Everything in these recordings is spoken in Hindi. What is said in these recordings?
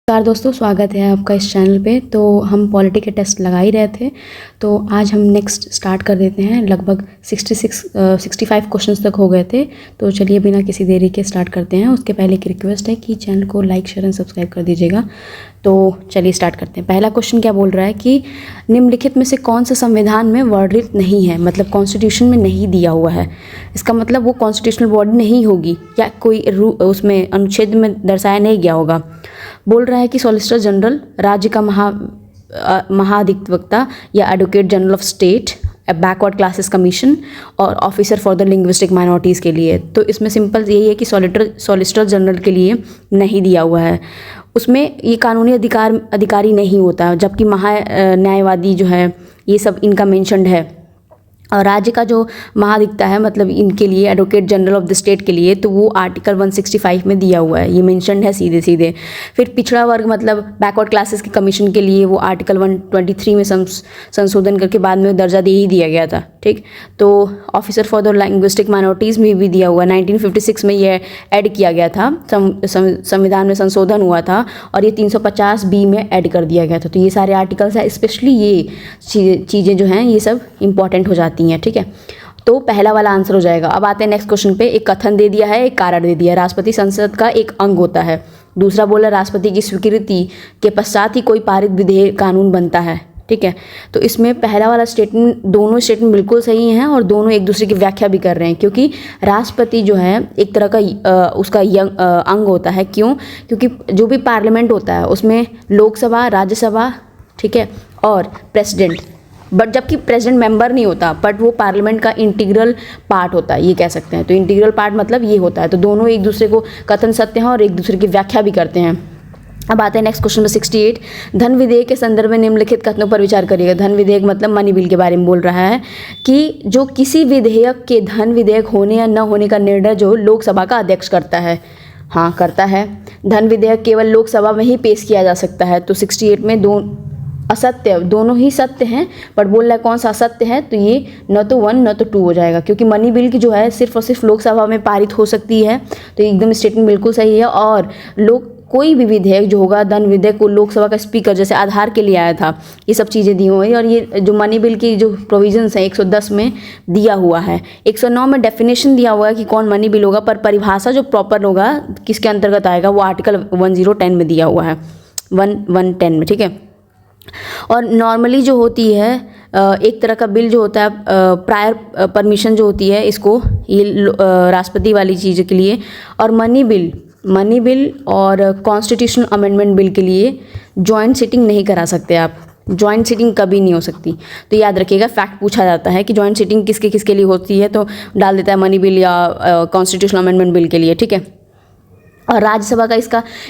नमस्कार दोस्तों, स्वागत है आपका इस चैनल पे। तो हम पॉलिटी के टेस्ट लगा ही रहे थे, तो आज हम नेक्स्ट स्टार्ट कर देते हैं। लगभग 65 क्वेश्चंस तक हो गए थे, तो चलिए बिना किसी देरी के स्टार्ट करते हैं। उसके पहले एक रिक्वेस्ट है कि चैनल को लाइक, शेयर एंड सब्सक्राइब कर दीजिएगा। तो चलिए स्टार्ट करते हैं। पहला क्वेश्चन क्या बोल रहा है कि निम्नलिखित में से कौन सा संविधान में वर्णित नहीं है, मतलब कॉन्स्टिट्यूशन में नहीं दिया हुआ है। इसका मतलब वो कॉन्स्टिट्यूशनल बॉडी नहीं होगी या कोई उसमें अनुच्छेद में दर्शाया नहीं गया होगा। बोल रहा है कि सॉलिसिटर जनरल, राज्य का महाधिवक्ता या advocate general of state, backward classes commission और officer for the linguistic minorities के लिए। तो इसमें सिंपल यही है कि सॉलिसिटर जनरल के लिए नहीं दिया हुआ है। उसमें ये कानूनी अधिकारी नहीं होता, जबकि न्यायवादी जो है ये सब इनका मेंशन्ड है। और राज्य का जो महाधिवक्ता है, मतलब इनके लिए advocate general of the state के लिए, तो वो आर्टिकल 165 में दिया हुआ है, ये मेंशन्ड है सीधे सीधे। फिर पिछड़ा वर्ग मतलब बैकवर्ड क्लासेस के कमीशन के लिए वो आर्टिकल 123 में संशोधन करके बाद में दर्जा दे ही दिया गया था। ठीक, तो officer for the linguistic minorities में भी दिया हुआ है। 1956 में ये ऐड किया गया था, संविधान में संशोधन हुआ था और ये 350B में ऐड कर दिया गया था। तो ये सारे आर्टिकल्स हैं, स्पेशली ये चीज़ें जो हैं ये सब इंपॉर्टेंट हो जाती हैं। ठीक है, तो पहला वाला आंसर हो जाएगा। अब आते हैं नेक्स्ट क्वेश्चन पे। एक कथन दे दिया है, एक कारण दे दिया है। राष्ट्रपति संसद का एक अंग होता है। दूसरा बोला राष्ट्रपति की स्वीकृति के पश्चात ही कोई पारित विधेयक कानून बनता है। ठीक है, तो इसमें पहला वाला स्टेटमेंट, दोनों स्टेटमेंट बिल्कुल सही हैं और दोनों एक दूसरे की व्याख्या भी कर रहे हैं, क्योंकि राष्ट्रपति जो है एक तरह का उसका अंग होता है। क्यों? क्योंकि जो भी पार्लियामेंट होता है उसमें लोकसभा, राज्यसभा, ठीक है, और प्रेसिडेंट, बट जबकि प्रेसिडेंट मेंबर नहीं होता, बट वो पार्लियामेंट का इंटीग्रल पार्ट होता है, ये कह सकते हैं। तो इंटीग्रल पार्ट मतलब ये होता है। तो दोनों एक दूसरे को कथन सत्य हैं और एक दूसरे की व्याख्या भी करते हैं। अब आते हैं नेक्स्ट क्वेश्चन में 68। धन विधेयक के संदर्भ में निम्नलिखित कथनों पर विचार करिएगा। धन विधेयक मतलब मनी बिल के बारे में बोल रहा है कि जो किसी विधेयक के धन विधेयक होने या न होने का निर्णय जो लोकसभा का अध्यक्ष करता है। हाँ, करता है। धन विधेयक केवल लोकसभा में ही पेश किया जा सकता है। तो 68 में असत्य, दोनों ही सत्य हैं, बट बोल रहा है कौन सा असत्य है, तो ये न तो 1 न तो 2 हो जाएगा, क्योंकि मनी बिल की जो है सिर्फ और सिर्फ लोकसभा में पारित हो सकती है। तो एकदम स्टेटमेंट बिल्कुल सही है। और कोई भी विधेयक जो होगा, धन विधेयक को लोकसभा का स्पीकर जैसे आधार के लिए आया था, ये सब चीज़ें दी हुई। और ये जो मनी बिल की जो प्रोविजंस हैं 110 में दिया हुआ है। 109 में डेफिनेशन दिया हुआ है कि कौन मनी बिल होगा, पर परिभाषा जो प्रॉपर होगा किसके अंतर्गत आएगा वो आर्टिकल 1010 में दिया हुआ है, 1110 में। ठीक है, और नॉर्मली जो होती है एक तरह का बिल जो होता है, प्रायर परमिशन जो होती है, इसको ये राष्ट्रपति वाली चीज़ के लिए, और मनी बिल और कॉन्स्टिट्यूशनल अमेंडमेंट बिल के लिए जॉइंट सिटिंग नहीं करा सकते आप। जॉइंट सिटिंग कभी नहीं हो सकती। तो याद रखिएगा, फैक्ट पूछा जाता है कि जॉइंट सिटिंग किसके किसके लिए होती है, तो डाल देता है मनी बिल या कॉन्स्टिट्यूशनल अमेंडमेंट बिल के लिए। ठीक है, और राज्यसभा का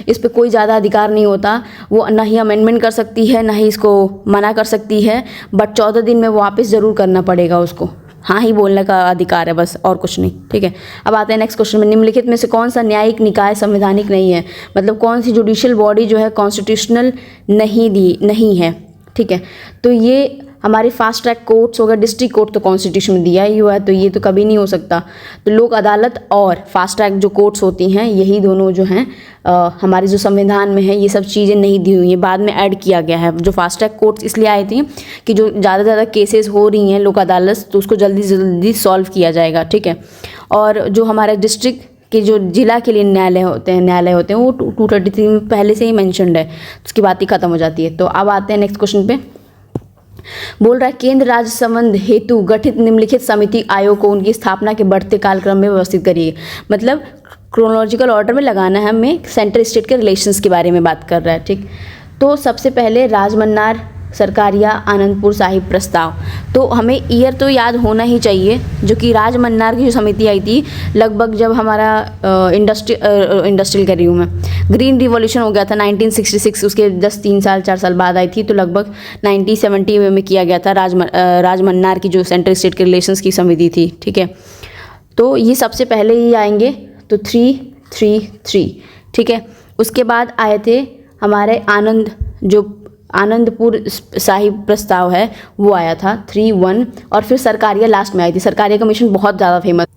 इस पे कोई ज़्यादा अधिकार नहीं होता। वो ना ही अमेंडमेंट कर सकती है, ना ही इसको मना कर सकती है, बट 14 दिन में वापस ज़रूर करना पड़ेगा उसको। हाँ ही बोलने का अधिकार है बस, और कुछ नहीं। ठीक है, अब आते हैं नेक्स्ट क्वेश्चन में। निम्नलिखित में से कौन सा न्यायिक निकाय संवैधानिक नहीं है, मतलब कौन सी जुडिशियल बॉडी जो है कॉन्स्टिट्यूशनल नहीं है। ठीक है, तो ये हमारे फास्ट ट्रैक कोर्ट्स हो गए, डिस्ट्रिक्ट कोर्ट तो कॉन्स्टिट्यूशन में दिया ही हुआ है, तो ये तो कभी नहीं हो सकता। तो लोक अदालत और फास्ट ट्रैक जो कोर्ट्स होती हैं, यही दोनों जो हैं हमारे जो संविधान में है, ये सब चीज़ें नहीं दी हुई हैं, बाद में ऐड किया गया है। जो फास्ट ट्रैक कोर्ट्स इसलिए आए थे कि जो ज़्यादा केसेस हो रही हैं लोक अदालत, तो उसको जल्दी से जल्दी सॉल्व किया जाएगा। ठीक है, और जो हमारे डिस्ट्रिक्ट कि जो जिला के लिए न्यायालय होते हैं वो 233 में पहले से ही मेंशन्ड है, उसकी बात ही खत्म हो जाती है। तो अब आते हैं नेक्स्ट क्वेश्चन पे। बोल रहा है केंद्र राज्य संबंध हेतु गठित निम्नलिखित समिति आयोग को उनकी स्थापना के बढ़ते कालक्रम में व्यवस्थित करिए। मतलब क्रोनोलॉजिकल ऑर्डर में लगाना है हमें। सेंट्रल स्टेट के रिलेशंस के बारे में बात कर रहा है। ठीक, तो सबसे पहले राजमन्नार सरकारिया आनंदपुर साहिब प्रस्ताव। तो हमें ईयर तो याद होना ही चाहिए, जो कि राजमन्नार की जो समिति आई थी लगभग जब हमारा इंडस्ट्रियल कर रही हूँ मैं, ग्रीन रिवॉल्यूशन हो गया था 1966, उसके 4 साल बाद आई थी। तो लगभग 1970 में किया गया था राजमन्नार की जो सेंट्रल स्टेट के रिलेशंस की समिति थी। ठीक है, तो ये सबसे पहले ही आएंगे, तो 333। ठीक है, उसके बाद आए थे हमारे आनंदपुर साहिब प्रस्ताव है, वो आया था 31, और फिर सरकारिया लास्ट में आई थी। सरकारिया कमीशन बहुत ज़्यादा फेमस।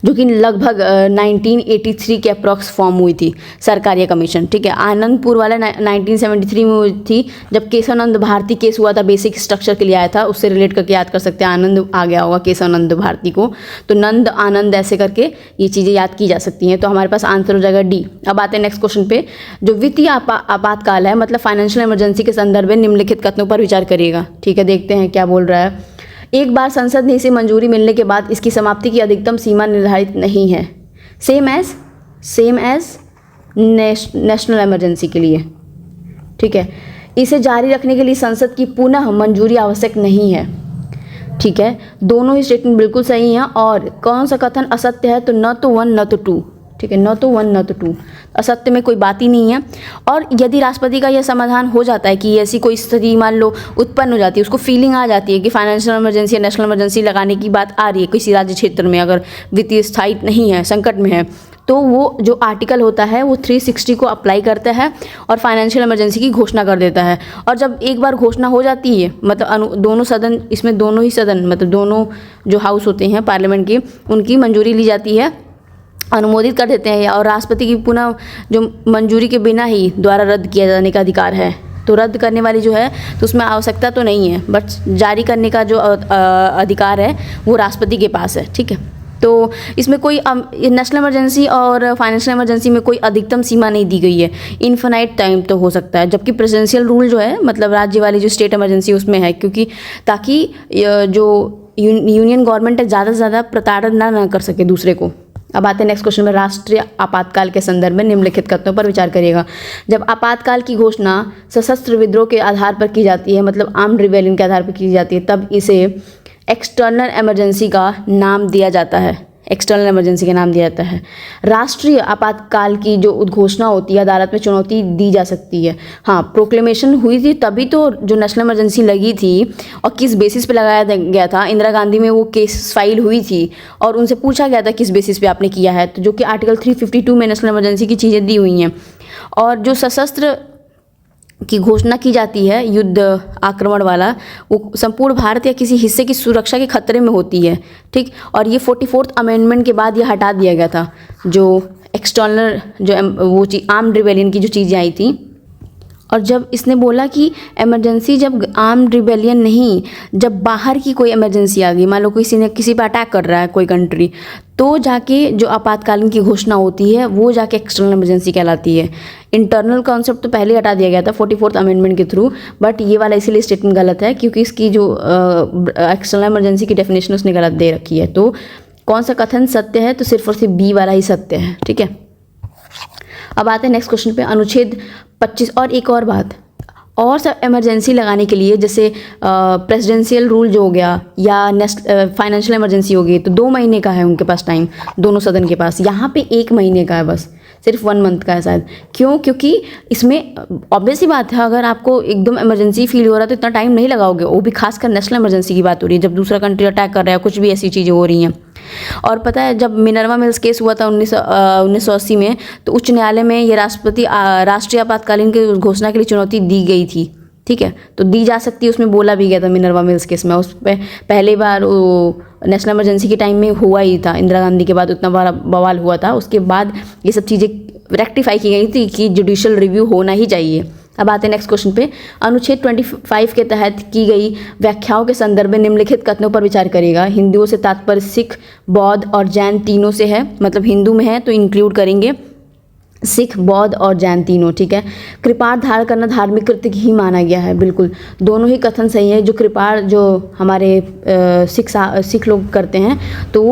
जो कि लगभग 1983 के अप्रॉक्स फॉर्म हुई थी सरकारिया कमीशन, ठीक है। आनंदपुर वाला 1973 में हुई थी, जब केशवानंद भारती केस हुआ था, बेसिक स्ट्रक्चर के लिए आया था, उससे रिलेट करके याद कर सकते हैं। आनंद आ गया होगा केशवानंद भारती को, तो नंद आनंद ऐसे करके ये चीज़ें याद की जा सकती हैं। तो हमारे पास आंसर हो जाएगा डी। अब आते हैं नेक्स्ट क्वेश्चन पे। जो वित्तीय आपातकाल है, मतलब फाइनेंशियल इमरजेंसी के संदर्भ में निम्नलिखित कथनों पर विचार करिएगा, ठीक है। देखते हैं क्या बोल रहा है। एक बार संसद ने इसे मंजूरी मिलने के बाद इसकी समाप्ति की अधिकतम सीमा निर्धारित नहीं है, सेम एज नेशनल इमरजेंसी के लिए, ठीक है। इसे जारी रखने के लिए संसद की पुनः मंजूरी आवश्यक नहीं है, ठीक है। दोनों ही स्टेटमेंट बिल्कुल सही हैं। और कौन सा कथन असत्य है, तो न तो 1 न तो 2, ठीक है। न तो 1 न तो 2, असत्य में कोई बात ही नहीं है। और यदि राष्ट्रपति का यह समाधान हो जाता है कि ऐसी कोई स्थिति मान लो उत्पन्न हो जाती है, उसको फीलिंग आ जाती है कि फाइनेंशियल इमरजेंसी या नेशनल इमरजेंसी लगाने की बात आ रही है किसी राज्य क्षेत्र में, अगर वित्तीय स्थायी नहीं है, संकट में है, तो वो जो आर्टिकल होता है वो 360 को अप्लाई करता है और फाइनेंशियल इमरजेंसी की घोषणा कर देता है। और जब एक बार घोषणा हो जाती है, मतलब दोनों सदन, इसमें दोनों ही सदन, मतलब दोनों जो हाउस होते हैं पार्लियामेंट की, उनकी मंजूरी ली जाती है, अनुमोदित कर देते हैं, और राष्ट्रपति की पुनः जो मंजूरी के बिना ही द्वारा रद्द किया जाने का अधिकार है। तो रद्द करने वाली जो है तो उसमें आवश्यकता तो नहीं है, बट जारी करने का जो अधिकार है वो राष्ट्रपति के पास है, ठीक है। तो इसमें कोई नेशनल इमरजेंसी और फाइनेंशियल इमरजेंसी में कोई अधिकतम सीमा नहीं दी गई है, इन्फिनाइट टाइम तो हो सकता है। जबकि प्रेसिडेंशियल रूल जो है, मतलब राज्य वाली जो स्टेट इमरजेंसी, उसमें है, क्योंकि ताकि जो यूनियन गवर्नमेंट है ज़्यादा से ज़्यादा प्रताड़न ना कर सके दूसरे को। अब आते हैं नेक्स्ट क्वेश्चन में। राष्ट्रीय आपातकाल के संदर्भ में निम्नलिखित कथनों पर विचार करिएगा। जब आपातकाल की घोषणा सशस्त्र विद्रोह के आधार पर की जाती है, मतलब आर्म्ड रिबेलियन के आधार पर की जाती है, तब इसे एक्सटर्नल इमरजेंसी का नाम दिया जाता है, एक्सटर्नल इमरजेंसी का नाम दिया जाता है। राष्ट्रीय आपातकाल की जो उद्घोषणा होती है, अदालत में चुनौती दी जा सकती है। हाँ, प्रोक्लेमेशन हुई थी तभी तो जो नेशनल इमरजेंसी लगी थी, और किस बेसिस पे लगाया गया था। इंदिरा गांधी में वो केस फाइल हुई थी और उनसे पूछा गया था किस बेसिस पे आपने किया है, तो जो कि आर्टिकल 352 में नेशनल इमरजेंसी की चीज़ें दी हुई हैं। और जो सशस्त्र की घोषणा की जाती है, युद्ध आक्रमण वाला, वो संपूर्ण भारत या किसी हिस्से की सुरक्षा के खतरे में होती है, ठीक। और ये 44th अमेंडमेंट के बाद ये हटा दिया गया था, जो एक्सटर्नल जो वो चीज़ आर्म्ड रिबेलियन की जो चीज़ें आई थी। और जब इसने बोला कि इमरजेंसी जब आर्म्ड रिबेलियन नहीं, जब बाहर की कोई इमरजेंसी आ गई, मान लो किसी ने किसी पर अटैक कर रहा है कोई कंट्री, तो जाके जो आपातकालीन की घोषणा होती है वो जाके एक्सटर्नल इमरजेंसी कहलाती है। इंटरनल कॉन्सेप्ट तो पहले हटा दिया गया था 44th अमेंडमेंट के थ्रू, बट ये वाला इसीलिए स्टेटमेंट गलत है क्योंकि इसकी जो एक्सटर्नल इमरजेंसी की डेफिनेशन उसने गलत दे रखी है। तो कौन सा कथन सत्य है, तो सिर्फ और सिर्फ बी वाला ही सत्य है, ठीक है। अब आते हैं नेक्स्ट क्वेश्चन पे, अनुच्छेद 25। और एक और बात, और सब इमरजेंसी लगाने के लिए, जैसे प्रेसिडेंशियल रूल जो हो गया या फाइनेंशियल इमरजेंसी हो गई, तो 2 महीने का है उनके पास टाइम, दोनों सदन के पास। यहाँ पे 1 महीने का है, बस सिर्फ 1 मंथ का है शायद। क्यों? क्योंकि इसमें ऑब्वियस सी बात है, अगर आपको एकदम इमरजेंसी फील हो रहा है तो इतना टाइम नहीं लगाओगे। वो भी खासकर नेशनल इमरजेंसी की बात हो रही है, जब दूसरा कंट्री अटैक कर रहा है, कुछ भी ऐसी चीज़ें हो रही हैं। और पता है, जब मिनर्वा मिल्स केस हुआ था 1980 में, तो उच्च न्यायालय में ये राष्ट्रीय आपातकालीन की घोषणा के लिए चुनौती दी गई थी, ठीक है। तो दी जा सकती है, उसमें बोला भी गया था मिनर्वा मिल्स केस में। उस पर पहले बार वो नेशनल इमरजेंसी के टाइम में हुआ ही था, इंदिरा गांधी के बाद उतना बड़ा बवाल हुआ था। उसके बाद ये सब चीज़ें रेक्टिफाई की गई थी कि जुडिशियल रिव्यू होना ही चाहिए। अब आते हैं नेक्स्ट क्वेश्चन पे। अनुच्छेद 25 के तहत की गई व्याख्याओं के संदर्भ में निम्नलिखित कथनों पर विचार करेगा। हिंदुओं से तात्पर्य सिख, बौद्ध और जैन तीनों से है, मतलब हिंदू में है तो इंक्लूड करेंगे सिख, बौद्ध और जैन तीनों, ठीक है। कृपाण धारण करना धार्मिक कृत्य ही माना गया है, बिल्कुल दोनों ही कथन सही है। जो कृपाण जो हमारे सिख लोग करते हैं तो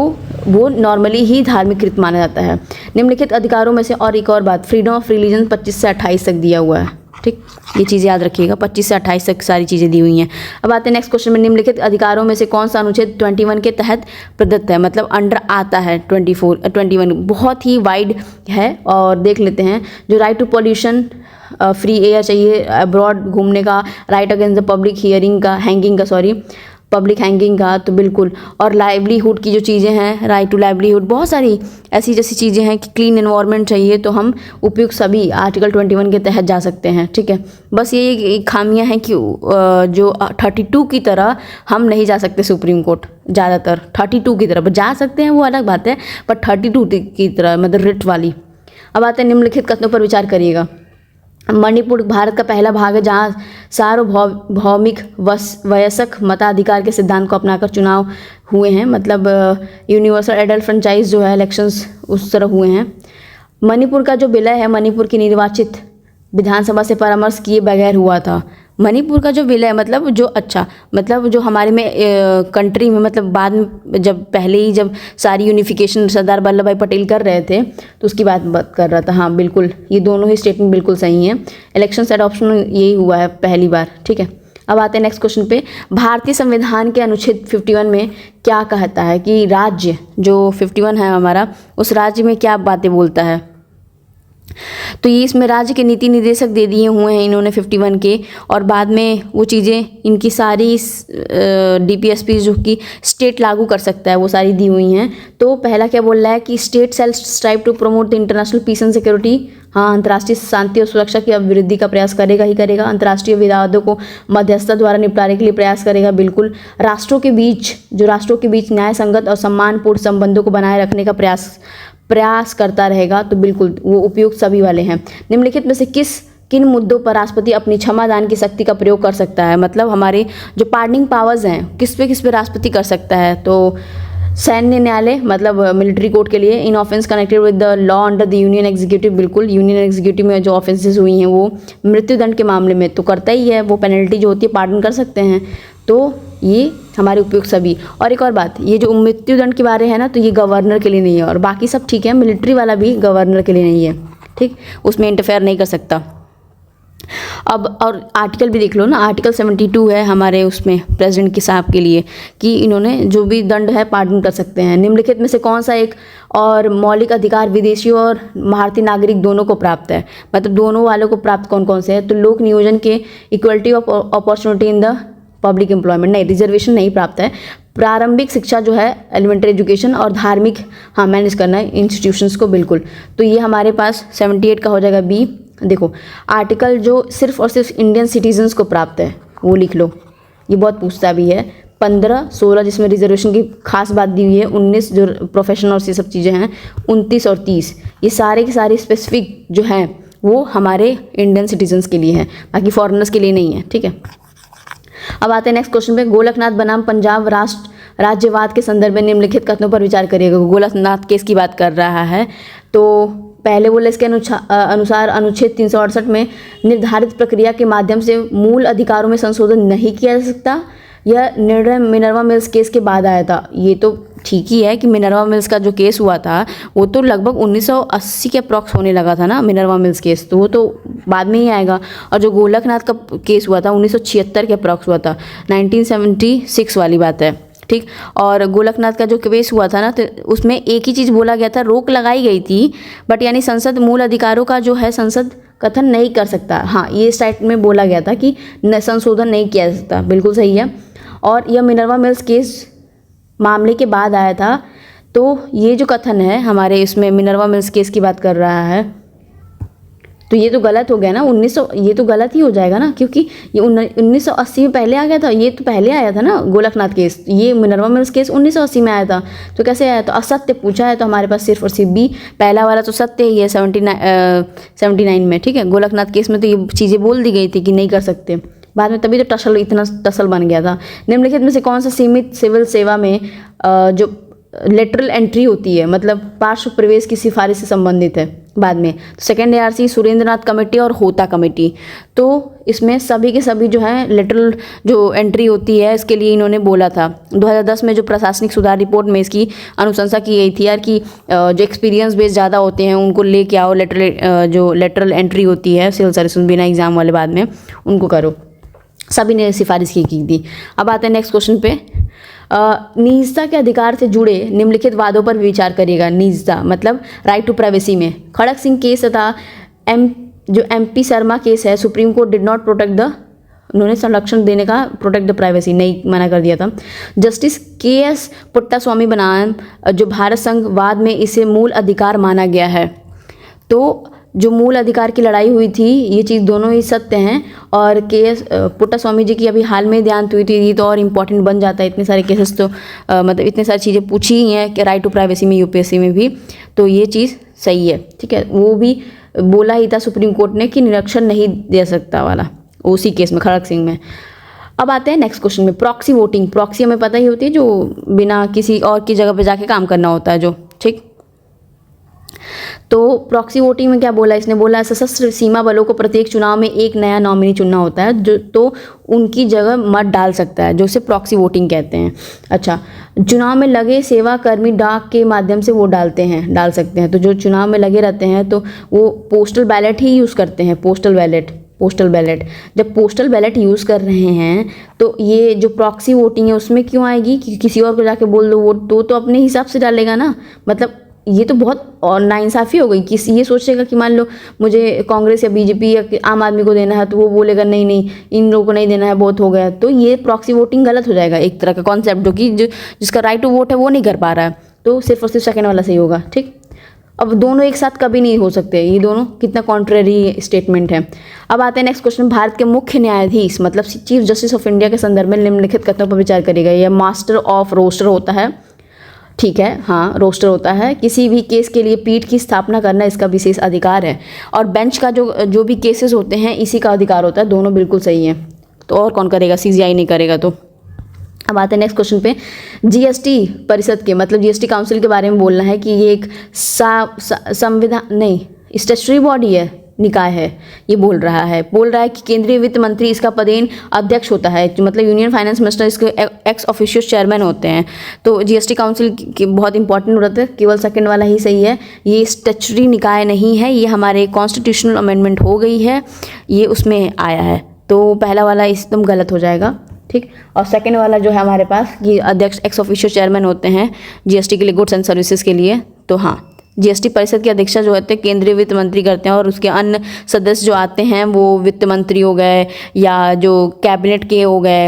वो नॉर्मली ही धार्मिक कृत्य माना जाता है। निम्नलिखित अधिकारों में से और एक और बात, फ्रीडम ऑफ रिलीजन 25 से 28 तक दिया हुआ है, ठीक। ये चीज़ याद रखिएगा, 25 से 28 तक सारी चीज़ें दी हुई हैं। अब आते हैं नेक्स्ट क्वेश्चन में, निम्नलिखित अधिकारों में से कौन सा अनुच्छेद 21 के तहत प्रदत्त है, मतलब अंडर आता है 21 बहुत ही वाइड है। और देख लेते हैं, जो right to pollution, free air चाहिए, अब्रॉड घूमने का, right against the public hearing का, हैंगिंग का, पब्लिक हैंगिंग का, तो बिल्कुल। और लाइवलीहुड की जो चीज़ें हैं, राइट टू लाइवलीहुड, बहुत सारी ऐसी जैसी चीज़ें हैं कि क्लीन एनवायरनमेंट चाहिए, तो हम उपयुक्त सभी आर्टिकल 21 के तहत जा सकते हैं, ठीक है। बस ये खामियां हैं कि जो 32 की तरह हम नहीं जा सकते सुप्रीम कोर्ट, ज़्यादातर 32 की तरह जा सकते हैं, वो अलग बात है, पर 32 की तरह मतलब रिट वाली। अब आते हैं निम्नलिखित कथनों पर विचार करिएगा। मणिपुर भारत का पहला भाग है जहाँ सार्वभौमिक वयस्क मताधिकार के सिद्धांत को अपनाकर चुनाव हुए हैं, मतलब यूनिवर्सल एडल्ट फ्रेंचाइज जो है इलेक्शंस उस तरह हुए हैं। मणिपुर का जो विलय है मणिपुर की निर्वाचित विधानसभा से परामर्श किए बगैर हुआ था। मणिपुर का जो विलय मतलब जो हमारे में कंट्री में, मतलब बाद में जब पहले ही जब सारी यूनिफिकेशन सरदार वल्लभ भाई पटेल कर रहे थे तो उसकी बात कर रहा था। हाँ बिल्कुल, ये दोनों ही स्टेटमेंट बिल्कुल सही हैं। इलेक्शन एडॉप्शन यही हुआ है पहली बार, ठीक है। अब आते हैं नेक्स्ट क्वेश्चन पे। भारतीय संविधान के अनुच्छेद 51 में क्या कहता है कि राज्य जो 51 है हमारा, उस राज्य में क्या बातें बोलता है। तो ये इसमें राज्य के नीति निर्देशक दे दिए हुए हैं इन्होंने 51 के, और बाद में वो चीज़ें इनकी सारी DPSP जो कि स्टेट लागू कर सकता है वो सारी दी हुई हैं। तो पहला क्या बोल रहा है कि state shall strive to promote the international peace and security. हाँ, अंतर्राष्ट्रीय शांति और सुरक्षा की अभिवृद्धि का प्रयास करेगा ही करेगा। अंतर्राष्ट्रीय विवादों को मध्यस्थता द्वारा निपटाने के लिए प्रयास करेगा, बिल्कुल। राष्ट्रों के बीच न्याय संगत और सम्मानपूर्ण संबंधों को बनाए रखने का प्रयास करता रहेगा, तो बिल्कुल वो उपयुक्त सभी वाले हैं। निम्नलिखित में से किन मुद्दों पर राष्ट्रपति अपनी क्षमादान की शक्ति का प्रयोग कर सकता है, मतलब हमारे जो पार्डनिंग पावर्स हैं किस पे राष्ट्रपति कर सकता है। तो सैन्य न्यायालय, मतलब मिलिट्री कोर्ट के लिए। In offence connected with the law under the union executive, बिल्कुल यूनियन एग्जीक्यूटिव में जो ऑफेंसेस हुई हैं वो मृत्युदंड के मामले में तो करता ही है, वो पेनल्टी जो होती है पार्डन कर सकते हैं। तो ये हमारे उपयुक्त सभी। और एक और बात, ये जो मृत्युदंड के बारे है ना, तो ये गवर्नर के लिए नहीं है, और बाकी सब ठीक है। मिलिट्री वाला भी गवर्नर के लिए नहीं है, ठीक, उसमें इंटरफेयर नहीं कर सकता। अब और आर्टिकल भी देख लो ना, आर्टिकल 72 है हमारे उसमें प्रेसिडेंट के साहब के लिए कि इन्होंने जो भी दंड है पार्डन कर सकते हैं। निम्नलिखित में से कौन सा एक और मौलिक अधिकार विदेशियों और भारतीय नागरिक दोनों को प्राप्त है, मतलब दोनों वालों को प्राप्त कौन कौन से है। तो लोक नियोजन के equality of opportunity in the public employment, नहीं, रिजर्वेशन नहीं प्राप्त है। प्रारंभिक शिक्षा जो है एलिमेंट्री एजुकेशन, और धार्मिक, हाँ, मैनेज करना है इंस्टीट्यूशंस को, बिल्कुल। तो ये हमारे पास 78 का हो जाएगा बी। देखो आर्टिकल जो सिर्फ और सिर्फ इंडियन सिटीजन्स को प्राप्त है वो लिख लो, ये बहुत पूछता भी है। 15, 16 जिसमें रिजर्वेशन की खास बात दी हुई है। 19 जो प्रोफेशनल और ये सब चीज़ें हैं। 29 और 30 ये सारे के सारे स्पेसिफिक जो हैं वो हमारे इंडियन सिटीजन्स के लिए हैं, बाकी फॉरेनर्स के लिए नहीं है, ठीक है। अब आते हैं नेक्स्ट क्वेश्चन पे। गोलकनाथ बनाम पंजाब राज्यवाद के संदर्भ में निम्नलिखित कथनों पर विचार करिएगा। गोलकनाथ केस की बात कर रहा है। तो पहले बोले इसके अनुसार अनुच्छेद 368 में निर्धारित प्रक्रिया के माध्यम से मूल अधिकारों में संशोधन नहीं किया जा सकता। यह निर्णय मिनर्वा मिल्स केस के बाद आया था। ये तो ठीक ही है कि मिनर्वा मिल्स का जो केस हुआ था वो तो लगभग 1980 के अप्रॉक्स होने लगा था ना, मिनर्वा मिल्स केस, तो वो तो बाद में ही आएगा। और जो गोलकनाथ का केस हुआ था 1976 के अप्रॉक्स हुआ था, 1976 वाली बात है, ठीक। और गोलकनाथ का जो केस हुआ था ना, तो उसमें एक ही चीज़ बोला गया था, रोक लगाई गई थी, बट यानी संसद मूल अधिकारों का जो है संसद कथन नहीं कर सकता। हाँ, ये स्टार्ट में बोला गया था कि संशोधन नहीं किया जा सकता, बिल्कुल सही है। और यह मिनर्वा मिल्स केस मामले के बाद आया था। तो ये जो कथन है हमारे इसमें मिनर्वा मिल्स केस की बात कर रहा है, तो ये तो गलत हो गया ना। 1900 ये तो गलत ही हो जाएगा ना, क्योंकि ये 1980 में पहले आ गया था। ये तो पहले आया था ना गोलकनाथ केस, ये मिनर्वा मिल्स केस 1980 में आया था। तो कैसे आया? तो असत्य पूछा है, तो हमारे पास सिर्फ और सिर्फ बी, पहला वाला तो सत्य ही है 79 में, ठीक है। गोलकनाथ केस में तो ये चीज़ें बोल दी गई थी कि नहीं कर सकते, बाद में तभी तो इतना टसल बन गया था। निम्नलिखित में से कौन सा सीमित सिविल सेवा में जो लेटरल एंट्री होती है, मतलब पार्श्व प्रवेश की सिफारिश से संबंधित है बाद में, तो सेकेंड ARC सुरेंद्रनाथ कमेटी और होता कमेटी। तो इसमें सभी के सभी जो है लेटरल जो एंट्री होती है इसके लिए इन्होंने बोला था। 2010 में जो प्रशासनिक सुधार रिपोर्ट में इसकी अनुशंसा की गई थी यार कि जो एक्सपीरियंस बेस ज़्यादा होते हैं उनको लेके आओ, जो लेटरल एंट्री होती है सिविल सर्विस बिना एग्जाम वाले बाद में उनको करो, सभी ने सिफारिश की थी। अब आते हैं नेक्स्ट क्वेश्चन पे। निजता के अधिकार से जुड़े निम्नलिखित वादों पर विचार करिएगा। निजता मतलब राइट टू प्राइवेसी में खड़क सिंह केस तथा जो MP शर्मा केस है, supreme court did not protect the उन्होंने संरक्षण देने का, प्रोटेक्ट द प्राइवेसी, नहीं मना कर दिया था। जस्टिस KS पुट्टास्वामी बनाम जो भारत संघवाद में इसे मूल अधिकार माना गया है। तो जो मूल अधिकार की लड़ाई हुई थी, ये चीज़ दोनों ही सत्य हैं। और KS पुट्टास्वामी जी की अभी हाल में देहांत हुई थी, ये तो और इम्पॉर्टेंट बन जाता है। इतने सारे केसेस तो मतलब इतने सारी चीज़ें पूछी ही हैं कि राइट टू प्राइवेसी में UPSC में भी, तो ये चीज़ सही है, ठीक है। वो भी बोला ही था सुप्रीम कोर्ट ने कि निरीक्षण नहीं दे सकता वाला, उसी केस में, खड़ग सिंह में। अब आते हैं नेक्स्ट क्वेश्चन में, प्रॉक्सी वोटिंग। प्रॉक्सी हमें पता ही होती है, जो बिना किसी और की जगह पे जाके काम करना होता है जो, ठीक। तो प्रॉक्सी वोटिंग में क्या बोला इसने, बोला सशस्त्र सीमा बलों को प्रत्येक चुनाव में एक नया नॉमिनी चुनना होता है जो तो उनकी जगह मत डाल सकता है, जो उसे प्रॉक्सी वोटिंग कहते हैं। अच्छा, चुनाव में लगे सेवा कर्मी डाक के माध्यम से वो डाल सकते हैं। तो जो चुनाव में लगे रहते हैं तो वो पोस्टल बैलेट ही यूज़ करते हैं, पोस्टल बैलेट। जब पोस्टल बैलेट यूज़ कर रहे हैं तो ये जो प्रॉक्सी वोटिंग है उसमें क्यों आएगी कि किसी और को जाके बोल दो वोट, तो अपने हिसाब से डालेगा ना। मतलब ये तो बहुत और नाइंसाफ़ी हो गई। किसी ये सोचेगा कि मान लो मुझे कांग्रेस या BJP या आम आदमी को देना है, तो वो बोलेगा नहीं इन लोगों को नहीं देना है, बहुत हो गया। तो ये प्रॉक्सी वोटिंग गलत हो जाएगा, एक तरह का कॉन्सेप्ट, जो कि जिसका राइट टू वोट है वो नहीं कर पा रहा है, तो सिर्फ और सिर्फ सेकंड वाला सही होगा, ठीक। अब दोनों एक साथ कभी नहीं हो सकते, ये दोनों कितना कॉन्ट्रेरी स्टेटमेंट है। अब आते हैं नेक्स्ट क्वेश्चन, भारत के मुख्य न्यायाधीश मतलब चीफ जस्टिस ऑफ इंडिया के संदर्भ में निम्नलिखित कथनों पर विचार करेगा। यह मास्टर ऑफ रोस्टर होता है, ठीक है, हाँ रोस्टर होता है। किसी भी केस के लिए पीठ की स्थापना करना इसका विशेष अधिकार है, और बेंच का जो भी केसेस होते हैं इसी का अधिकार होता है। दोनों बिल्कुल सही हैं, तो और कौन करेगा, CGI नहीं करेगा। तो अब आते हैं नेक्स्ट क्वेश्चन पे, GST परिषद के मतलब GST काउंसिल के बारे में बोलना है कि ये एक संविधान नहीं स्टैट्यूटरी बॉडी है, निकाय है। ये बोल रहा है कि केंद्रीय वित्त मंत्री इसका पदेन अध्यक्ष होता है, मतलब यूनियन फाइनेंस मिनिस्टर इसके एक्स ऑफिशियो चेयरमैन होते हैं। तो GST काउंसिल की बहुत इंपॉर्टेंट होता है, केवल सेकंड वाला ही सही है। ये स्टैट्यूटरी निकाय नहीं है, ये हमारे कॉन्स्टिट्यूशनल अमेंडमेंट हो गई है, ये उसमें आया है। तो पहला वाला एकदम गलत हो जाएगा, ठीक। और सेकंड वाला जो है हमारे पास कि अध्यक्ष एक्स ऑफिशियो चेयरमैन होते हैं GST के लिए, गुड्स एंड सर्विसेज के लिए। तो हाँ, GST परिषद की अध्यक्षता जो होते हैं केंद्रीय वित्त मंत्री करते हैं, और उसके अन्य सदस्य जो आते हैं वो वित्त मंत्री हो गए, या जो कैबिनेट के हो गए,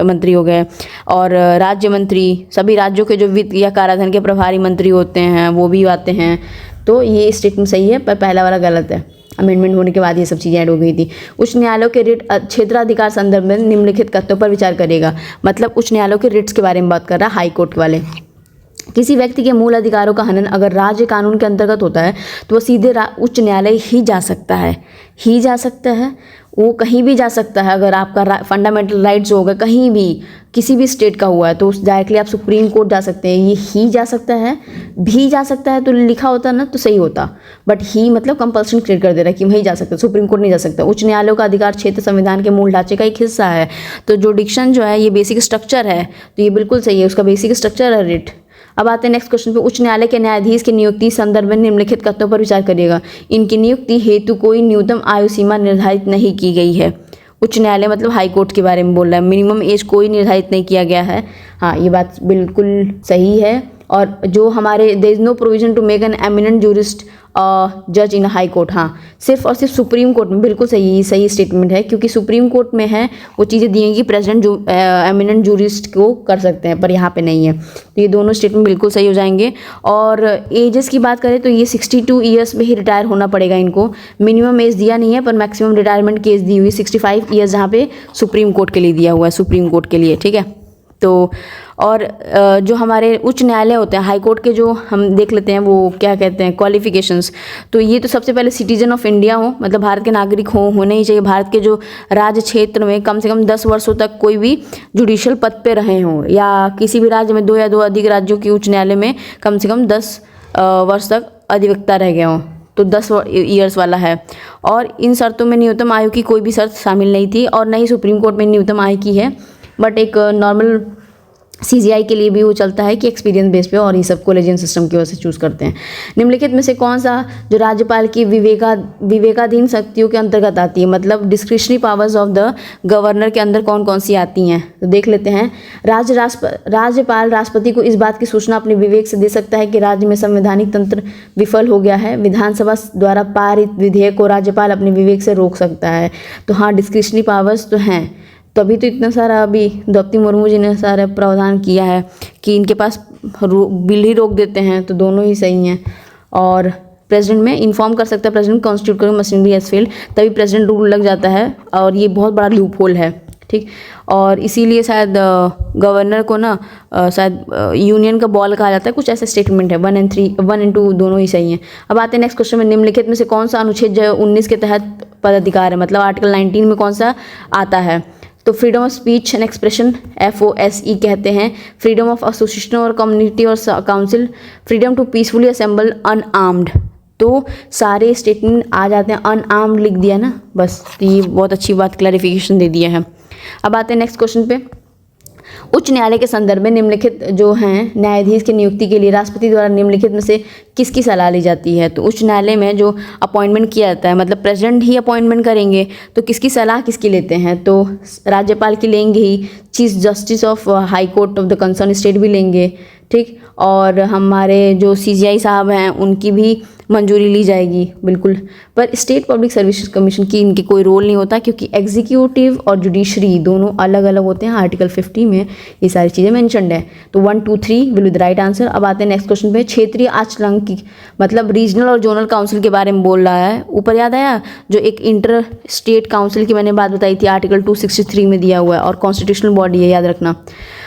मंत्री हो गए, और राज्य मंत्री, सभी राज्यों के जो वित्त या कराधान के प्रभारी मंत्री होते हैं वो भी आते हैं। तो ये स्टेटमेंट सही है, पर पहला वाला गलत है। अमेंडमेंट होने के बाद ये सब चीज़ें ऐड हो गई थी। उच्च न्यायालयों के रिट क्षेत्राधिकार संदर्भ में निम्नलिखित कथनों पर विचार करेगा, मतलब उच्च न्यायालयों के रिट्स के बारे में बात कर रहा है, हाई कोर्ट वाले। किसी व्यक्ति के मूल अधिकारों का हनन अगर राज्य कानून के अंतर्गत होता है तो वो सीधे उच्च न्यायालय ही जा सकता है, वो कहीं भी जा सकता है। अगर आपका फंडामेंटल राइट्स होगा कहीं भी, किसी भी स्टेट का हुआ है, तो डायरेक्टली आप सुप्रीम कोर्ट जा सकते हैं। ये ही जा सकता है तो लिखा होता ना तो सही होता, बट ही मतलब कंपल्सन क्रिएट कर दे रहा है कि वहीं जा सकता है, सुप्रीम कोर्ट नहीं जा सकता। उच्च न्यायालयों का अधिकार क्षेत्र संविधान के मूल ढांचे का एक हिस्सा है। तो जो डिक्शन जो है ये बेसिक स्ट्रक्चर है, तो ये बिल्कुल सही है, उसका बेसिक स्ट्रक्चर है रिट। अब आते हैं नेक्स्ट क्वेश्चन पे, उच्च न्यायालय के न्यायाधीश की नियुक्ति संदर्भ में निम्नलिखित कथनों पर विचार करिएगा। इनकी नियुक्ति हेतु कोई न्यूनतम आयु सीमा निर्धारित नहीं की गई है। उच्च न्यायालय मतलब हाई कोर्ट के बारे में बोल रहा है, मिनिमम एज कोई निर्धारित नहीं किया गया है। हाँ, ये बात बिल्कुल सही है। और जो हमारे there is no provision to make an eminent jurist जज इन हाई कोर्ट, हाँ सिर्फ और सिर्फ सुप्रीम कोर्ट में, बिल्कुल सही स्टेटमेंट है, क्योंकि सुप्रीम कोर्ट में है वो चीज़ें दी हैं कि प्रेसिडेंट जो एमिनेंट जूरिस्ट को कर सकते हैं, पर यहाँ पे नहीं है। तो ये दोनों स्टेटमेंट बिल्कुल सही हो जाएंगे। और एजेस की बात करें तो ये 62 ईयर्स में ही रिटायर होना पड़ेगा इनको। मिनिमम एज दिया नहीं है, पर मैक्सिमम रिटायरमेंट की एज दी हुई 65 ईयर्स, जहाँ पे सुप्रीम कोर्ट के लिए दिया हुआ है, सुप्रीम कोर्ट के लिए, ठीक है। तो और जो हमारे उच्च न्यायालय होते हैं, हाई कोर्ट के जो हम देख लेते हैं वो क्या कहते हैं क्वालिफिकेशंस, तो ये तो सबसे पहले सिटीजन ऑफ इंडिया हो, मतलब भारत के नागरिक होने ही चाहिए। भारत के जो राज्य क्षेत्र में कम से कम 10 वर्षों तक कोई भी जुडिशियल पद पे रहे हों, या किसी भी राज्य में 2 या 2 अधिक राज्यों की उच्च न्यायालय में कम से कम 10 वर्ष तक अधिवक्ता रह गए हों, तो 10 ईयर्स वाला है। और इन शर्तों में न्यूनतम आयु की कोई भी शर्त शामिल नहीं थी, और न ही सुप्रीम कोर्ट में न्यूनतम आयु की है, बट एक नॉर्मल CGI के लिए भी वो चलता है कि एक्सपीरियंस बेस पे, और ये सब कोलेजियन सिस्टम की वजह से चूज़ करते हैं। निम्नलिखित में से कौन सा जो राज्यपाल की विवेकाधीन शक्तियों के अंतर्गत आती है, मतलब discretionary powers of the governor के अंदर कौन कौन सी आती हैं, तो देख लेते हैं। राज्यपाल राष्ट्रपति को इस बात की सूचना अपने विवेक से दे सकता है कि राज्य में संवैधानिक तंत्र विफल हो गया है। विधानसभा द्वारा पारित विधेयक को राज्यपाल अपने विवेक से रोक सकता है। तो हाँ, डिस्क्रिशनरी पावर्स तो हैं, तभी तो इतना सारा अभी द्रौपदी मुर्मू जी ने सारा प्रावधान किया है कि इनके पास बिल ही रोक देते हैं, तो दोनों ही सही हैं। और प्रेसिडेंट में इन्फॉर्म कर सकता है, प्रेसिडेंट कॉन्स्टिट्यूट करो मशीनरी एज फेल्ड, तभी प्रेसिडेंट रूल लग जाता है, और ये बहुत बड़ा लूप होल है, ठीक। और इसीलिए शायद गवर्नर को ना शायद यूनियन का बॉल कहा जाता है, कुछ ऐसा स्टेटमेंट है। 1 and 2 दोनों ही सही हैं। अब आते हैं नेक्स्ट क्वेश्चन में, निम्नलिखित में से कौन सा अनुच्छेद जो 19 के तहत पदाधिकार है, मतलब आर्टिकल 19 में कौन सा आता है, तो freedom of speech and expression FOSE कहते हैं, फ्रीडम ऑफ एसोसिएशन और कम्युनिटी और council, freedom to peacefully assemble unarmed. तो सारे स्टेटमेंट आ जाते हैं, अनआर्म्ड लिख दिया ना बस, तो ये बहुत अच्छी बात क्लैरिफिकेशन दे दिया है। अब आते हैं नेक्स्ट क्वेश्चन पे। उच्च न्यायालय के संदर्भ में निम्नलिखित जो हैं न्यायाधीश की नियुक्ति के लिए राष्ट्रपति द्वारा निम्नलिखित में से किसकी सलाह ली जाती है, तो उच्च न्यायालय में जो अपॉइंटमेंट किया जाता है, मतलब प्रेसिडेंट ही अपॉइंटमेंट करेंगे, तो किसकी सलाह किसकी लेते हैं, तो राज्यपाल की लेंगे ही, chief justice of high court of the concern state भी लेंगे, ठीक। और हमारे जो CGI साहब हैं उनकी भी मंजूरी ली जाएगी, बिल्कुल। पर स्टेट पब्लिक सर्विसेज कमीशन की इनकी कोई रोल नहीं होता, क्योंकि एग्जीक्यूटिव और जुडिशरी दोनों अलग अलग होते हैं। आर्टिकल 50 में ये सारी चीज़ें मेंशन्ड है। तो 1, 2, 3 will be the right answer. अब आते हैं नेक्स्ट क्वेश्चन पे। क्षेत्रीय आचलन मतलब रीजनल और जोनल काउंसिल के बारे में बोल रहा है। ऊपर याद आया जो एक इंटर स्टेट काउंसिल की मैंने बात बताई थी, आर्टिकल 263 में दिया हुआ है, और कॉन्स्टिट्यूशनल बॉडी है, याद रखना।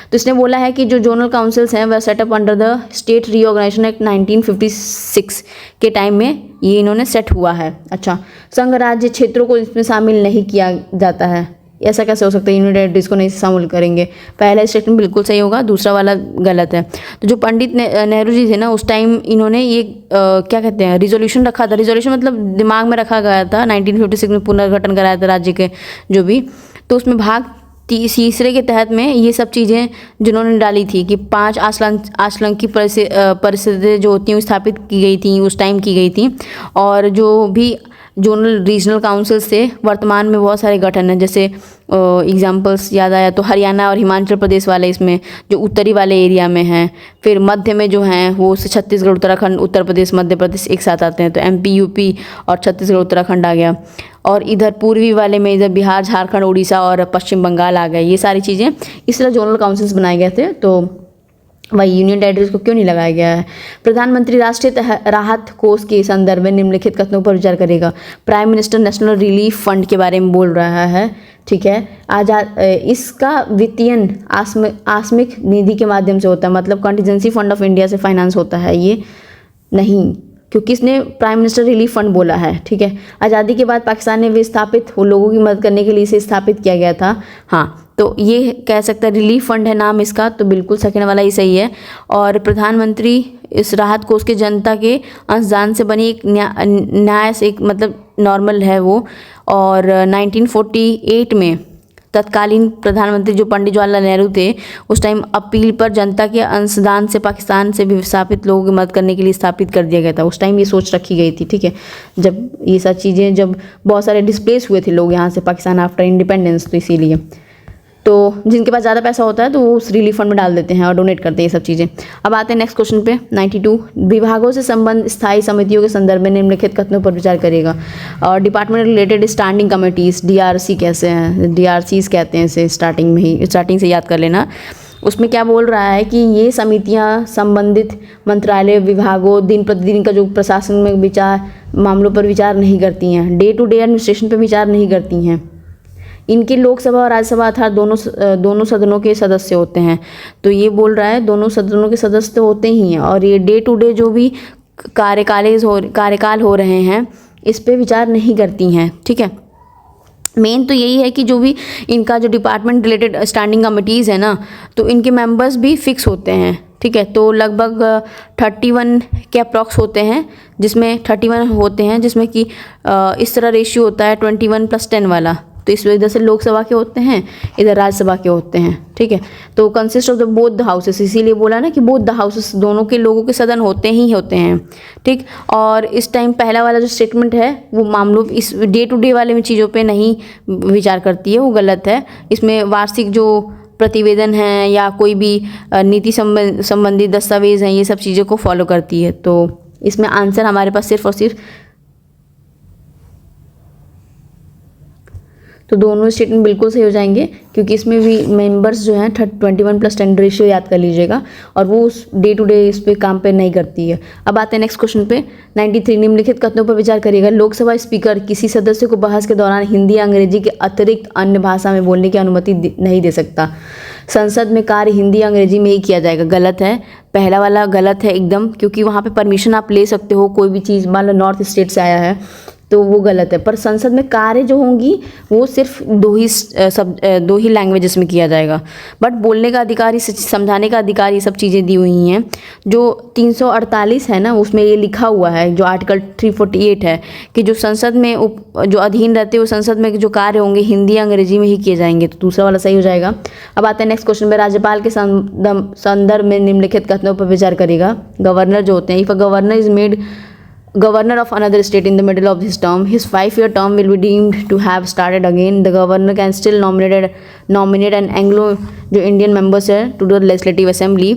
तो इसने बोला है कि जो जोनल काउंसिल्स हैं वह setup under the State Reorganisation Act 1956 के टाइम में ये इन्होंने सेट हुआ है। अच्छा, संघ राज्य क्षेत्रों को इसमें शामिल नहीं किया जाता है, ऐसा कैसे हो सकता है, यूनियन टेरिटरीज को नहीं शामिल करेंगे। पहला स्टेटमेंट बिल्कुल सही होगा, दूसरा वाला गलत है। तो जो पंडित नेहरू जी थे ना, उस टाइम इन्होंने ये क्या कहते हैं, रिजोल्यूशन रखा था। रिजोल्यूशन मतलब दिमाग में रखा गया था, 1956 में पुनर्गठन कराया था राज्य के जो भी, तो उसमें भाग तीसरे के तहत में ये सब चीज़ें जिन्होंने डाली थी कि 5 आश्रम की परिस्थितियाँ जो होती हैं स्थापित की गई थी, उस टाइम की गई थी। और जो भी जोनल रीजनल काउंसिल्स थे, वर्तमान में बहुत सारे गठन हैं, जैसे एग्जांपल्स याद आया तो हरियाणा और हिमाचल प्रदेश वाले इसमें जो उत्तरी वाले एरिया में हैं। फिर मध्य में जो हैं वो छत्तीसगढ़, उत्तराखंड, उत्तर प्रदेश, मध्य प्रदेश एक साथ आते हैं, तो MP, UP और छत्तीसगढ़, उत्तराखंड आ गया। और इधर पूर्वी वाले में इधर बिहार, झारखंड, उड़ीसा और पश्चिम बंगाल आ गए। ये सारी चीज़ें इस तरह जोनल काउंसिल्स बनाए गए थे। तो वही यूनियन टेरिटरीज को क्यों नहीं लगाया गया है। प्रधानमंत्री राष्ट्रीय राहत कोष के संदर्भ में निम्नलिखित कथनों पर विचार करेगा। Prime minister national relief fund के बारे में बोल रहा है, ठीक है। इसका वित्तीयन आकस्मिक निधि के माध्यम से होता है, मतलब कंटीजेंसी फंड ऑफ इंडिया से फाइनेंस होता है ये नहीं, क्योंकि इसने प्राइम मिनिस्टर रिलीफ फंड बोला है, ठीक है। आज़ादी के बाद पाकिस्तान ने विस्थापित लोगों की मदद करने के लिए इसे स्थापित किया गया था। हाँ, तो ये कह सकता है रिलीफ फंड है नाम इसका, तो बिल्कुल सेकंड वाला ही सही है। और प्रधानमंत्री इस राहत कोष के जनता के अंशदान से बनी एक न्याय से एक मतलब नॉर्मल है वो। और 1948 में तत्कालीन प्रधानमंत्री जो पंडित जवाहरलाल नेहरू थे, उस टाइम अपील पर जनता के अंशदान से पाकिस्तान से विस्थापित लोगों की मदद करने के लिए स्थापित कर दिया गया था। उस टाइम ये सोच रखी गई थी, ठीक है, जब ये सब चीज़ें, जब बहुत सारे डिस्प्लेस हुए थे लोग यहाँ से पाकिस्तान आफ्टर इंडिपेंडेंस, तो इसीलिए तो जिनके पास ज़्यादा पैसा होता है तो वो उस रिलीफ फंड में डाल देते हैं और डोनेट करते हैं ये सब चीज़ें। अब आते हैं नेक्स्ट क्वेश्चन पे 92। विभागों से संबंध स्थायी समितियों के संदर्भ में निम्नलिखित कथनों पर विचार करेगा। और department related standing committees, DRC कैसे हैं, DRCs कहते हैं इसे, स्टार्टिंग से याद कर लेना। उसमें क्या बोल रहा है कि ये समितियां संबंधित मंत्रालय, विभागों, दिन प्रतिदिन का जो प्रशासन में मामलों पर विचार नहीं करती हैं, डे टू डे एडमिनिस्ट्रेशन पर विचार नहीं करती हैं। इनके लोकसभा और राज्यसभा अर्थात दोनों सदनों के सदस्य होते हैं। तो ये बोल रहा है दोनों सदनों के सदस्य तो होते ही हैं, और ये डे टू डे जो भी कार्यकाल हो रहे हैं इस पे विचार नहीं करती हैं, ठीक है। मेन तो यही है कि जो भी इनका जो डिपार्टमेंट रिलेटेड स्टैंडिंग कमिटीज़ है ना, तो इनके मेंबर्स भी फिक्स होते हैं, ठीक है। तो लगभग 31 के अप्रॉक्स होते हैं, जिसमें 31 होते हैं, जिसमें कि इस तरह रेशियो होता है 21+10 वाला, तो इस वजह से लोकसभा के होते हैं, इधर राज्यसभा के होते हैं, ठीक है। तो consist of the both the houses, इसीलिए बोला ना कि बोथ द हाउसेस, दोनों के लोगों के सदन होते ही होते हैं, ठीक। और इस टाइम पहला वाला जो स्टेटमेंट है वो मामलों इस डे टू डे वाले में चीज़ों पे नहीं विचार करती है, वो गलत है। इसमें वार्षिक जो प्रतिवेदन हैं या कोई भी नीति संबंधी दस्तावेज हैं, ये सब चीज़ों को फॉलो करती है। तो इसमें आंसर हमारे पास सिर्फ और सिर्फ, तो दोनों स्टेटमेंट बिल्कुल सही हो जाएंगे, क्योंकि इसमें भी मेंबर्स जो हैं 21+10 रेशियो याद कर लीजिएगा, और वो उस डे टू डे इस पे काम पे नहीं करती है। अब आते हैं नेक्स्ट क्वेश्चन पे। 93 निम्नलिखित कथनों पर विचार करिएगा। लोकसभा स्पीकर किसी सदस्य को बहस के दौरान हिंदी या अंग्रेजी के अतिरिक्त अन्य भाषा में बोलने की अनुमति नहीं दे सकता। संसद में कार्य हिंदी या अंग्रेजी में ही किया जाएगा। गलत है, पहला वाला गलत है एकदम, क्योंकि वहाँ पे परमिशन आप ले सकते हो, कोई भी चीज़ मान लो नॉर्थ स्टेट से आया है तो वो गलत है। पर संसद में कार्य जो होंगी वो सिर्फ दो ही लैंग्वेजेस में किया जाएगा। बट बोलने का अधिकार, समझाने का अधिकार, ये सब चीज़ें दी हुई हैं। जो 348 है ना, उसमें ये लिखा हुआ है, जो आर्टिकल 348 है, कि जो संसद में जो अधीन रहते हैं वो संसद में जो कार्य होंगे हिंदी या अंग्रेजी में ही किए जाएंगे। तो दूसरा वाला सही हो जाएगा। अब आते हैं नेक्स्ट क्वेश्चन में। राज्यपाल के संदर्भ में निम्नलिखित कथनों पर विचार करेगा। गवर्नर जो होते हैं, if a governor is made governor of another state in the middle of his term, his 5-year term will be deemed to have started again. The governor can still nominate an Anglo जो Indian members है to the legislative assembly।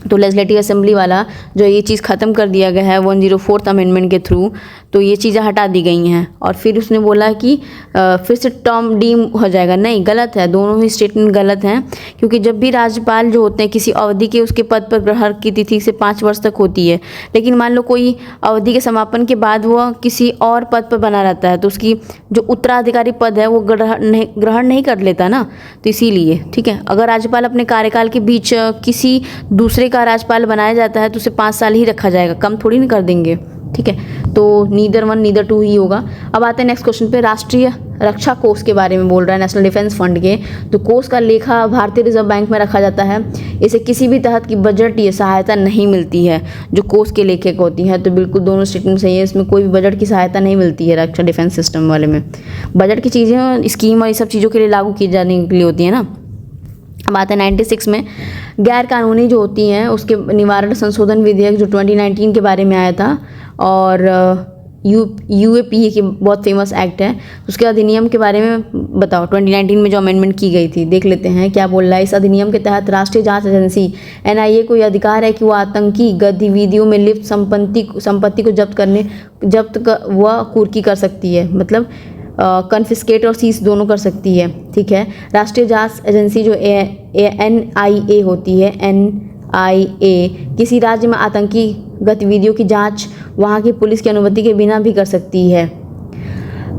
तो लेजिस्लेटिव असेंबली वाला जो ये चीज़ ख़त्म कर दिया गया है 104th अमेंडमेंट के थ्रू, तो ये चीज़ें हटा दी गई हैं। और फिर उसने बोला कि फिर से टर्म डीम हो जाएगा। नहीं, गलत है, दोनों ही स्टेटमेंट गलत हैं, क्योंकि जब भी राज्यपाल जो होते हैं किसी अवधि के उसके पद पर ग्रहण की तिथि से 5 वर्ष तक होती है, लेकिन मान लो कोई अवधि के समापन के बाद वह किसी और पद पर बना रहता है, तो उसकी जो उत्तराधिकारी पद है वो ग्रहण नहीं कर लेता ना, तो इसीलिए, ठीक है। अगर राज्यपाल अपने कार्यकाल के बीच किसी दूसरे का राज्यपाल बनाया जाता है तो उसे 5 साल ही रखा जाएगा, कम थोड़ी नहीं कर देंगे, ठीक है। तो नीदर 1 नीदर 2 ही होगा। अब आते हैं नेक्स्ट क्वेश्चन पे। राष्ट्रीय रक्षा कोष के बारे में बोल रहा है, नेशनल डिफेंस फंड के। तो कोष का लेखा भारतीय रिजर्व बैंक में रखा जाता है। इसे किसी भी तरह की बजट या सहायता नहीं मिलती है जो कोष के लेखे को होती है। तो बिल्कुल दोनों स्टेटमेंट सही है, इसमें कोई भी बजट की सहायता नहीं मिलती है रक्षा डिफेंस सिस्टम वाले में। बजट की चीज़ें स्कीम और ये सब चीज़ों के लिए लागू की जाने के लिए होती है ना। अब आते हैं 96 में। गैर कानूनी जो होती हैं उसके निवारण संशोधन विधेयक जो 2019 के बारे में आया था, और यूएपीए की बहुत फेमस एक्ट है, उसके अधिनियम के बारे में बताओ। 2019 में जो अमेंडमेंट की गई थी, देख लेते हैं क्या बोल रहा है। इस अधिनियम के तहत राष्ट्रीय जांच एजेंसी NIA को यह अधिकार है कि वह आतंकी गतिविधियों में लिप्त संपत्ति को जब्त व कुर्की कर सकती है, मतलब कन्फिस्केट और सीज दोनों कर सकती है, ठीक है। राष्ट्रीय जांच एजेंसी जो NIA होती है, NIA किसी राज्य में आतंकी गतिविधियों की जांच वहाँ की पुलिस की अनुमति के बिना भी कर सकती है।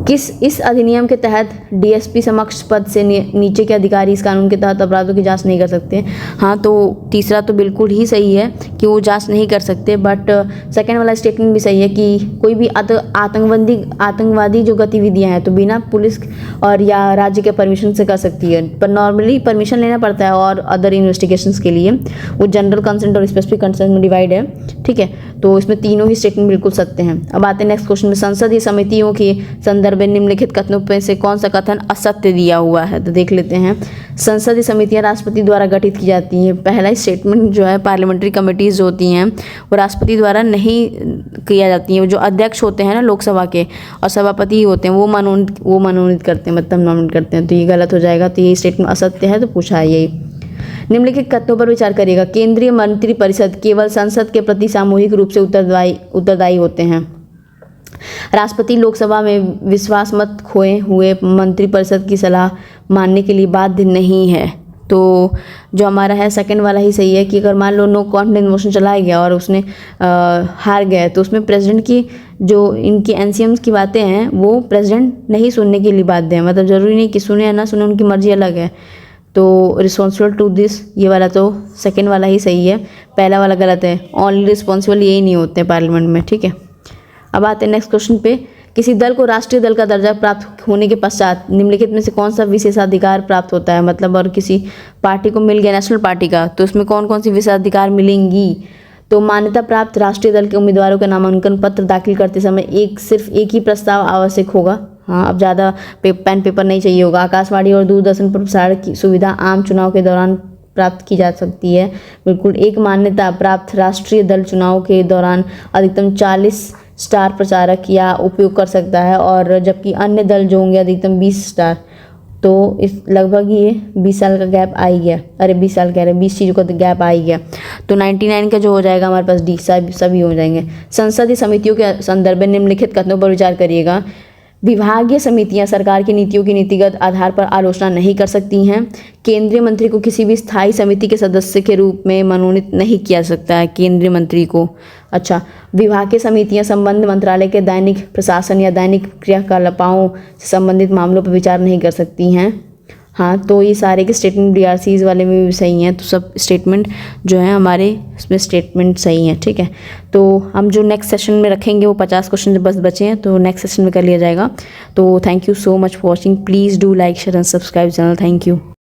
इस अधिनियम के तहत DSP समक्ष पद से नीचे के अधिकारी इस कानून के तहत अपराधों की जांच नहीं कर सकते। हाँ, तो तीसरा तो बिल्कुल ही सही है कि वो जांच नहीं कर सकते, बट सेकंड वाला स्टेटमेंट भी सही है कि कोई भी आतंकवादी जो गतिविधियां हैं तो बिना पुलिस और या राज्य के परमिशन से कर सकती है, पर नॉर्मली परमिशन लेना पड़ता है और अदर इन्वेस्टिगेशंस के लिए। वो जनरल कंसेंट और स्पेसिफिक कंसेंट में डिवाइड है, ठीक है। तो इसमें तीनों ही स्टेटमेंट बिल्कुल सत्य हैं। अब आते हैं नेक्स्ट क्वेश्चन में। संसदीय समितियों के संदर्भ में निम्नलिखित कथनों में से कौन सा कथन असत्य दिया हुआ है, तो देख लेते हैं। संसदीय समितियां राष्ट्रपति द्वारा गठित की जाती हैं। पहला स्टेटमेंट जो है, पार्लियामेंट्री कमेटीज जो होती हैं वो राष्ट्रपति द्वारा नहीं किया जाती हैं। जो अध्यक्ष होते हैं ना लोकसभा के और सभापति होते हैं वो मनोनीत करते हैं, मतलब नॉमिनेट करते हैं, तो ये गलत हो जाएगा। तो ये स्टेटमेंट असत्य है, तो पूछा है यही। निम्नलिखित कथनों पर विचार करिएगा। केंद्रीय मंत्रिपरिषद केवल संसद के प्रति सामूहिक रूप से उत्तरदायी होते हैं। राष्ट्रपति लोकसभा में विश्वास मत खोए हुए मंत्रिपरिषद की सलाह मानने के लिए बाध्य नहीं है। तो जो हमारा है सेकंड वाला ही सही है कि अगर मान लो नो कॉन्फिडेंस मोशन चलाया गया और उसने हार गया, तो उसमें प्रेसिडेंट की जो इनकी NCMs की बातें हैं वो प्रेसिडेंट नहीं सुनने के लिए बाध्य है। मतलब ज़रूरी नहीं कि सुने या ना सुने, उनकी मर्जी अलग है। तो रिस्पॉन्सिबल टू दिस, ये वाला तो सेकंड वाला ही सही है, पहला वाला गलत है। ओनली रिस्पॉन्सिबल यही नहीं होते हैं पार्लियामेंट में, ठीक है। अब आते हैं नेक्स्ट क्वेश्चन पे। किसी दल को राष्ट्रीय दल का दर्जा प्राप्त होने के पश्चात निम्नलिखित में से कौन सा विशेषाधिकार प्राप्त होता है, मतलब और किसी पार्टी को मिल गया नेशनल पार्टी का, तो उसमें कौन कौन सी विशेषाधिकार मिलेंगी। तो मान्यता प्राप्त राष्ट्रीय दल के उम्मीदवारों के नामांकन पत्र दाखिल करते समय सिर्फ एक ही प्रस्ताव आवश्यक होगा, हाँ, अब ज़्यादा पेन पेपर नहीं चाहिए होगा। आकाशवाणी और दूरदर्शन पर प्रसारण की सुविधा आम चुनाव के दौरान प्राप्त की जा सकती है। बिल्कुल। एक मान्यता प्राप्त राष्ट्रीय दल चुनाव के दौरान अधिकतम 40 स्टार प्रचारक या उपयोग कर सकता है, और जबकि अन्य दल जो होंगे अधिकतम 20 स्टार। तो इस लगभग ये 20 साल का गैप आ ही गया। अरे 20 साल कह रहे, 20 चीज़ों का तो गैप आ ही गया। तो 99 का जो हो जाएगा हमारे पास डी, सभी हो जाएंगे। संसदीय समितियों के संदर्भ में निम्नलिखित कथनों पर विचार करिएगा। विभागीय समितियां सरकार की नीतियों की नीतिगत आधार पर आलोचना नहीं कर सकती हैं। केंद्रीय मंत्री को किसी भी स्थायी समिति के सदस्य के रूप में मनोनीत नहीं किया सकता है, केंद्रीय मंत्री को। अच्छा, विभागीय समितियां संबंध मंत्रालय के दैनिक प्रशासन या दैनिक क्रियाकलापों से संबंधित मामलों पर विचार नहीं कर सकती हैं। हाँ, तो ये सारे के स्टेटमेंट DRCs वाले में भी सही हैं। तो सब स्टेटमेंट जो है हमारे इसमें स्टेटमेंट सही हैं। ठीक है, तो हम जो नेक्स्ट सेशन में रखेंगे वो 50 क्वेश्चन बस बचे हैं, तो नेक्स्ट सेशन में कर लिया जाएगा। तो thank you so much for watching. Please do like share and subscribe channel. Thank you.